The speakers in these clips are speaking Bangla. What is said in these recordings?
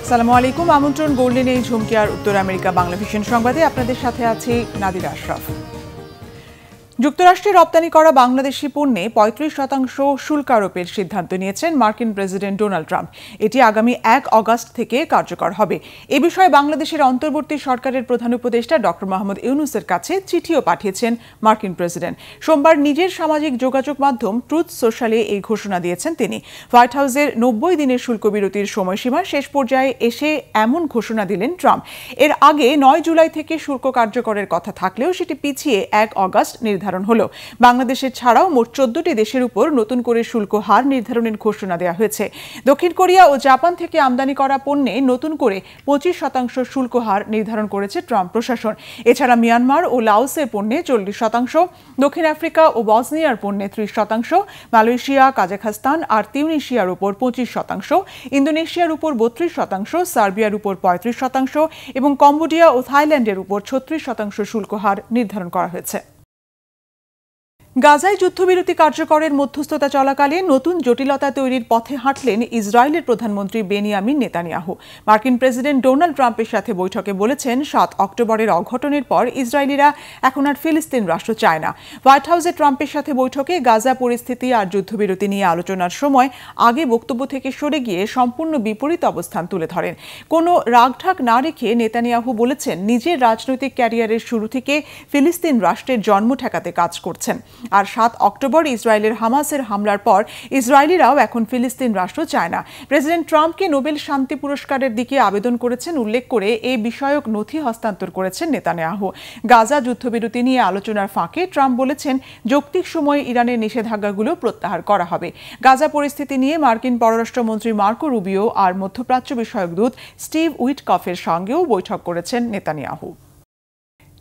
আসসালামু আলাইকুম। আমন্ত্রণ গোল্ডেন এই ঝুমকি আর উত্তর আমেরিকা বাংলা ভিশন সংবাদে আপনাদের সাথে আছি নাদিরা আশরাফ। যুক্তরাষ্ট্রে রপ্তানি করা বাংলাদেশি পণ্যে ৩৫% শুল্ক আরোপের সিদ্ধান্ত নিয়েছেন মার্কিন প্রেসিডেন্ট ডোনাল্ড ট্রাম্প। এটি আগামী ১ আগস্ট থেকে কার্যকর হবে। এ বিষয়ে বাংলাদেশের অন্তর্বর্তী সরকারের প্রধান উপদেষ্টা ডক্টর মোহাম্মদ ইউনূসের কাছে চিঠিও পাঠিয়েছেন মার্কিন প্রেসিডেন্ট। সোমবার নিজের সামাজিক যোগাযোগ মাধ্যম ট্রুথ সোশ্যালে এই ঘোষণা দিয়েছেন তিনি। হোয়াইট হাউসের ৯০ দিনের শুল্ক বিরতির সময়সীমার শেষ পর্যায়ে এসে এমন ঘোষণা দিলেন ট্রাম্প। এর আগে ৯ জুলাই থেকে শুল্ক কার্যকরের কথা থাকলেও সেটি পিছিয়ে ১ আগস্ট নির্ধারণ হলো। বাংলাদেশের ছাড়াও মোট ১৪টি দেশের উপর নতুন করে শুল্ক হার নির্ধারণের ঘোষণা দেওয়া হয়েছে। দক্ষিণ কোরিয়া ও জাপান থেকে আমদানি করা পণ্যে নতুন করে ২৫% শুল্ক হার নির্ধারণ করেছে ট্রাম্প প্রশাসন। এছাড়া মিয়ানমার ও লাওসের পণ্যে ৪০%, দক্ষিণ আফ্রিকা ও বসনিয়ার পণ্যে ৩০%, মালয়েশিয়া, কাজাখস্তান আর তিউনিসিয়ার উপর ২৫%, ইন্দোনেশিয়ার উপর ৩২%, সার্বিয়ার উপর ৩৫% এবং কম্বোডিয়া ও থাইল্যান্ডের উপর ৩৬% শুল্ক হার নির্ধারণ করা হয়েছে। গাজায় যুদ্ধবিরতি কার্যকরের মধ্যস্থতা চলাকালে নতুন জটিলতা তৈরির পথে হাঁটলেন ইসরায়েলের প্রধানমন্ত্রী বেনিয়ামিন নেতানিয়াহু। মার্কিন প্রেসিডেন্ট ডোনাল্ড ট্রাম্পের সাথে বৈঠকে বলেছেন ৭ অক্টোবরের অঘটনের পর ইসরায়েলিরা এখন আর ফিলিস্তিন রাষ্ট্র চায় না। হোয়াইট হাউসে ট্রাম্পের সাথে বৈঠকে গাজা পরিস্থিতি আর যুদ্ধবিরতি নিয়ে আলোচনার সময় আগে বক্তব্য থেকে সরে গিয়ে সম্পূর্ণ বিপরীত অবস্থান তুলে ধরেন। কোনো রাগঢাক না রেখে নেতানিয়াহু বলেছেন নিজের রাজনৈতিক ক্যারিয়ারের শুরু থেকে ফিলিস্তিন রাষ্ট্রের জন্ম ঠেকাতে কাজ করছেন। আর ৭ অক্টোবর ইসরায়েলের হামাসের হামলার পর ইসরায়েলিরাও এখন ফিলিস্তিন রাষ্ট্র চায় না। প্রেসিডেন্ট ট্রাম্পকে নোবেল শান্তি পুরস্কারের দিকে আবেদন করেছেন উল্লেখ করে এই বিষয়ক নথি হস্তান্তর করেছেন নেতানিয়াহু। গাজা যুদ্ধবিরতি নিয়ে আলোচনার ফাঁকে ট্রাম্প বলেছেন যৌক্তিক সময়ে ইরানের নিষেধাজ্ঞাগুলো প্রত্যাহার করা হবে। গাজা পরিস্থিতি নিয়ে মার্কিন পররাষ্ট্রমন্ত্রী মার্কো রুবিও আর মধ্যপ্রাচ্য বিষয়ক দূত স্টিভ উইটকফের সঙ্গেও বৈঠক করেছেন নেতানিয়াহু।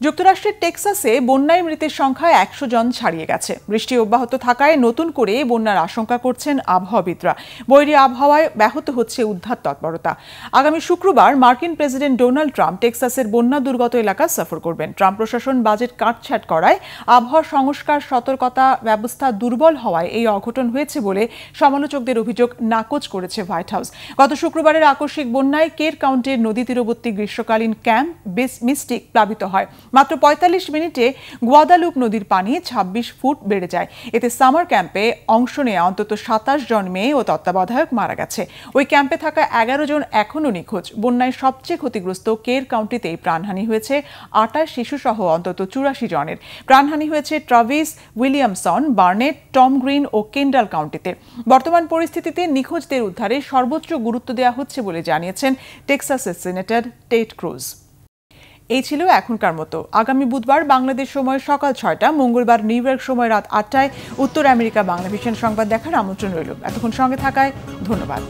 যুক্তরাষ্ট্রের টেক্সাসে বন্যায় মৃতের সংখ্যা ১০০ জন ছাড়িয়ে গেছে। বৃষ্টি অব্যাহত থাকায় নতুন করে বন্যার আশঙ্কা করছেন আবহাওয়াবিদরা। বৈরী আবহাওয়ায় ব্যাহত হচ্ছে উদ্ধার তৎপরতা। আগামী শুক্রবার মার্কিন প্রেসিডেন্ট ডোনাল্ড ট্রাম্প টেক্সাসের বন্যা দুর্গত এলাকা সফর করবেন। ট্রাম্প প্রশাসন বাজেট কাটছাঁট করায় আবহাওয়া সংস্কার সতর্কতা ব্যবস্থা দুর্বল হওয়ায় এই অঘটন হয়েছে বলে সমালোচকদের অভিযোগ নাকচ করেছে হোয়াইট হাউস। গত শুক্রবারের আকস্মিক বন্যায় কের কাউন্টির নদী তীরবর্তী গ্রীষ্মকালীন ক্যাম্প মিস্টিক প্লাবিত হয়। মাত্র ৪৫ মিনিটে গুয়াদালুপ নদীর পানি ২৬ ফুট বেড়ে যায়। এতে সামার ক্যাম্পে অংশ নেয়া অন্তত ২৭ জন মেয়ে ও তত্ত্বাবধায়ক মারা গেছে। ওই ক্যাম্পে থাকা ১১ জন এখনও নিখোঁজ। বন্যায় সবচেয়ে ক্ষতিগ্রস্ত কের কাউন্টিতেই প্রাণহানি হয়েছে ২৮ শিশুসহ অন্তত ৮৪ জনের। প্রাণহানি হয়েছে Travis, Williamson, Burnet, Tom Green ও কেন্ডাল কাউন্টিতে। বর্তমান পরিস্থিতিতে নিখোঁজদের উদ্ধারে সর্বোচ্চ গুরুত্ব দেওয়া হচ্ছে বলে জানিয়েছেন টেক্সাসের সিনেটর টেড ক্রুজ। এই ছিল এখনকার মতো। আগামী বুধবার বাংলাদেশ সময় সকাল ৬টা, মঙ্গলবার নিউ ইয়র্ক সময় রাত ৮টায় উত্তর আমেরিকা বাংলা ভিশন সংবাদ দেখার আমন্ত্রণ রইল। এতক্ষণ সঙ্গে থাকায় ধন্যবাদ।